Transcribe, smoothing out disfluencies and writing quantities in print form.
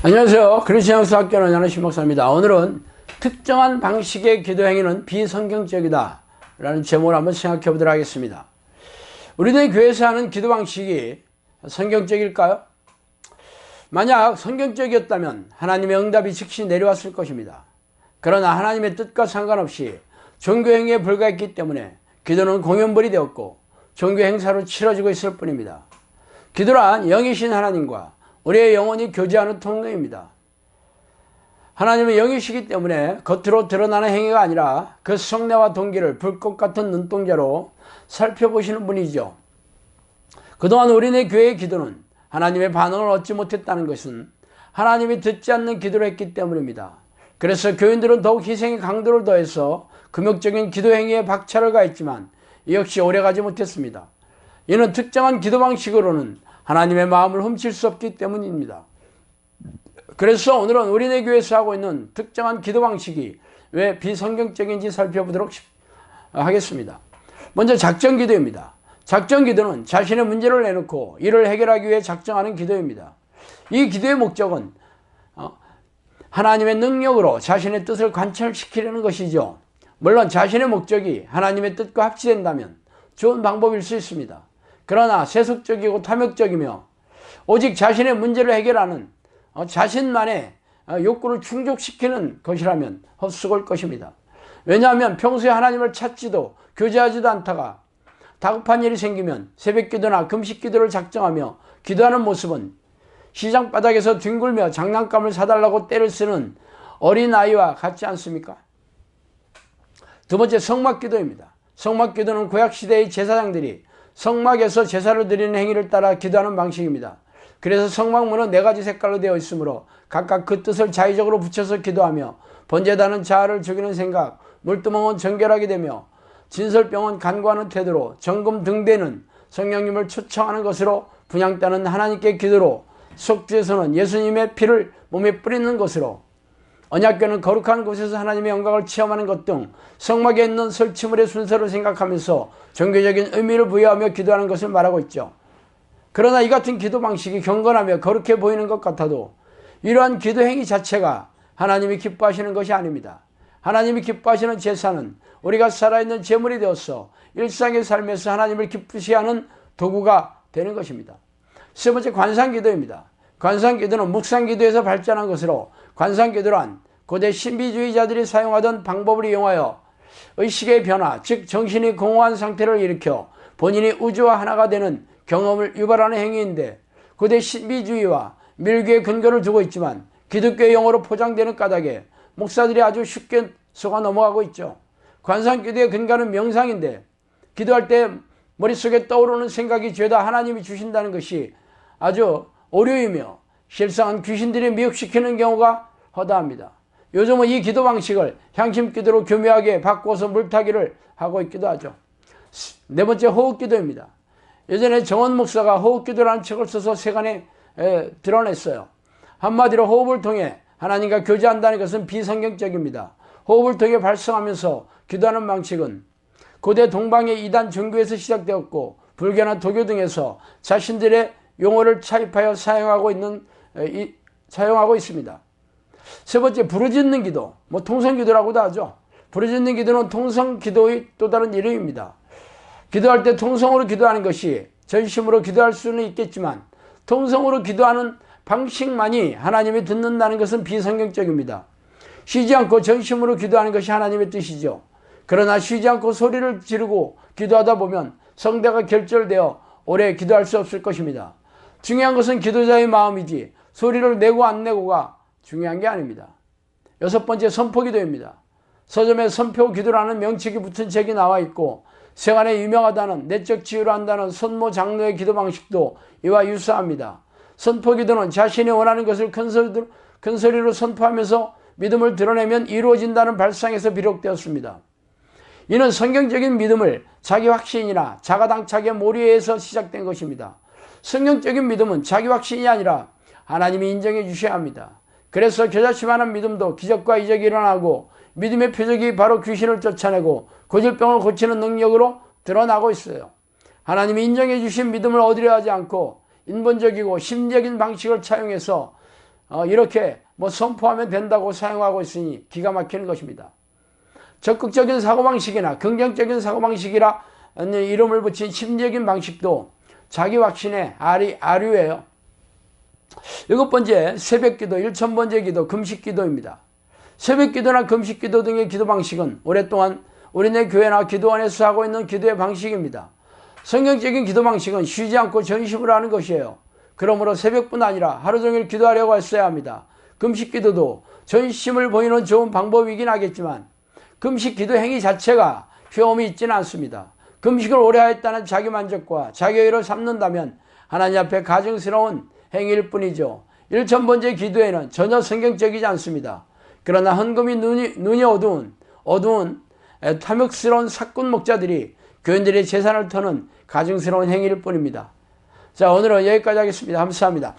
안녕하세요. 그리스도인학교 연하는 신목사입니다. 오늘은 특정한 방식의 기도 행위는 비성경적이다 라는 제목을 한번 생각해 보도록 하겠습니다. 우리들 교회에서 하는 기도 방식이 성경적일까요? 만약 성경적이었다면 하나님의 응답이 즉시 내려왔을 것입니다. 그러나 하나님의 뜻과 상관없이 종교 행위에 불과했기 때문에 기도는 공연벌이 되었고 종교 행사로 치러지고 있을 뿐입니다. 기도란 영이신 하나님과 우리의 영혼이 교제하는 통로입니다. 하나님은 영이시기 때문에 겉으로 드러나는 행위가 아니라 그 성내와 동기를 불꽃 같은 눈동자로 살펴보시는 분이죠. 그동안 우리네 교회의 기도는 하나님의 반응을 얻지 못했다는 것은 하나님이 듣지 않는 기도를 했기 때문입니다. 그래서 교인들은 더욱 희생의 강도를 더해서 금욕적인 기도 행위에 박차를 가했지만 이 역시 오래가지 못했습니다. 이는 특정한 기도 방식으로는 하나님의 마음을 훔칠 수 없기 때문입니다. 그래서 오늘은 우리네 교회에서 하고 있는 특정한 기도 방식이 왜 비성경적인지 살펴보도록 하겠습니다. 먼저 작정 기도입니다. 작정 기도는 자신의 문제를 내놓고 이를 해결하기 위해 작정하는 기도입니다. 이 기도의 목적은 하나님의 능력으로 자신의 뜻을 관철시키려는 것이죠. 물론 자신의 목적이 하나님의 뜻과 합치된다면 좋은 방법일 수 있습니다. 그러나 세속적이고 탐욕적이며 오직 자신의 문제를 해결하는 자신만의 욕구를 충족시키는 것이라면 헛수고일 것입니다. 왜냐하면 평소에 하나님을 찾지도 교제하지도 않다가 다급한 일이 생기면 새벽기도나 금식기도를 작정하며 기도하는 모습은 시장 바닥에서 뒹굴며 장난감을 사달라고 떼를 쓰는 어린아이와 같지 않습니까? 두 번째, 성막기도입니다. 성막기도는 구약시대의 제사장들이 성막에서 제사를 드리는 행위를 따라 기도하는 방식입니다. 그래서 성막문은 4가지 색깔로 되어 있으므로 각각 그 뜻을 자의적으로 붙여서 기도하며 번제단은 자아를 죽이는 생각, 물두멍은 정결하게 되며 진설병은 간구하는 태도로, 정금 등대는 성령님을 초청하는 것으로, 분향단은 하나님께 기도로, 속죄소는 예수님의 피를 몸에 뿌리는 것으로, 언약궤는 거룩한 곳에서 하나님의 영광을 체험하는 것 등 성막에 있는 설치물의 순서를 생각하면서 종교적인 의미를 부여하며 기도하는 것을 말하고 있죠. 그러나 이 같은 기도 방식이 경건하며 거룩해 보이는 것 같아도 이러한 기도 행위 자체가 하나님이 기뻐하시는 것이 아닙니다. 하나님이 기뻐하시는 제사는 우리가 살아있는 제물이 되어서 일상의 삶에서 하나님을 기쁘시게 하는 도구가 되는 것입니다. 세 번째, 관상기도입니다. 관상기도는 묵상기도에서 발전한 것으로, 관상기도란 고대 신비주의자들이 사용하던 방법을 이용하여 의식의 변화, 즉 정신이 공허한 상태를 일으켜 본인이 우주와 하나가 되는 경험을 유발하는 행위인데, 고대 신비주의와 밀교의 근거를 두고 있지만 기독교의 용어로 포장되는 까닭에 목사들이 아주 쉽게 속아 넘어가고 있죠. 관상기도의 근거는 명상인데, 기도할 때 머릿속에 떠오르는 생각이 죄다 하나님이 주신다는 것이 아주 오류이며 실상은 귀신들이 미혹시키는 경우가 허다합니다. 요즘은 이 기도 방식을 향심기도로 교묘하게 바꾸어서 물타기를 하고 있기도 하죠. 네 번째, 호흡기도입니다. 예전에 정원 목사가 호흡기도라는 책을 써서 세간에 드러냈어요. 한마디로 호흡을 통해 하나님과 교제한다는 것은 비성경적입니다. 호흡을 통해 발성하면서 기도하는 방식은 고대 동방의 이단 종교에서 시작되었고 불교나 도교 등에서 자신들의 용어를 차입하여 사용하고 있습니다. 세 번째, 부르짖는 기도, 통성기도라고도 하죠. 부르짖는 기도는 통성기도의 또 다른 이름입니다. 기도할 때 통성으로 기도하는 것이 전심으로 기도할 수는 있겠지만 통성으로 기도하는 방식만이 하나님이 듣는다는 것은 비성경적입니다. 쉬지 않고 전심으로 기도하는 것이 하나님의 뜻이죠. 그러나 쉬지 않고 소리를 지르고 기도하다 보면 성대가 결절되어 오래 기도할 수 없을 것입니다. 중요한 것은 기도자의 마음이지 소리를 내고 안 내고가 중요한 게 아닙니다. 여섯 번째, 선포기도입니다. 서점에 선포기도라는 명칭이 붙은 책이 나와 있고 세간에 유명하다는 내적 치유를 한다는 선모 장로의 기도 방식도 이와 유사합니다. 선포기도는 자신이 원하는 것을 큰 소리로 선포하면서 믿음을 드러내면 이루어진다는 발상에서 비롯되었습니다. 이는 성경적인 믿음을 자기 확신이나 자가당착의 몰이에서 시작된 것입니다. 성경적인 믿음은 자기 확신이 아니라 하나님이 인정해 주셔야 합니다. 그래서 겨자씨만한 믿음도 기적과 이적이 일어나고 믿음의 표적이 바로 귀신을 쫓아내고 고질병을 고치는 능력으로 드러나고 있어요. 하나님이 인정해 주신 믿음을 얻으려 하지 않고 인본적이고 심리적인 방식을 차용해서 이렇게 뭐 선포하면 된다고 사용하고 있으니 기가 막히는 것입니다. 적극적인 사고방식이나 긍정적인 사고방식이라 이름을 붙인 심리적인 방식도 자기 확신의 아류예요. 7번째, 새벽기도, 일천번제 기도, 금식기도입니다. 새벽기도나 금식기도 등의 기도 방식은 오랫동안 우리네 교회나 기도원에서 하고 있는 기도의 방식입니다. 성경적인 기도 방식은 쉬지 않고 전심으로 하는 것이에요. 그러므로 새벽뿐 아니라 하루 종일 기도하려고 했어야 합니다. 금식기도도 전심을 보이는 좋은 방법이긴 하겠지만 금식기도 행위 자체가 효험이 있지는 않습니다. 금식을 오래 하였다는 자기만족과 자기의를 삼는다면 하나님 앞에 가증스러운 행위일 뿐이죠. 일천번제 기도에는 전혀 성경적이지 않습니다. 그러나 헌금이 눈이 어두운 탐욕스러운 사꾼 목자들이 교인들의 재산을 터는 가증스러운 행위일 뿐입니다. 자, 오늘은 여기까지 하겠습니다. 감사합니다.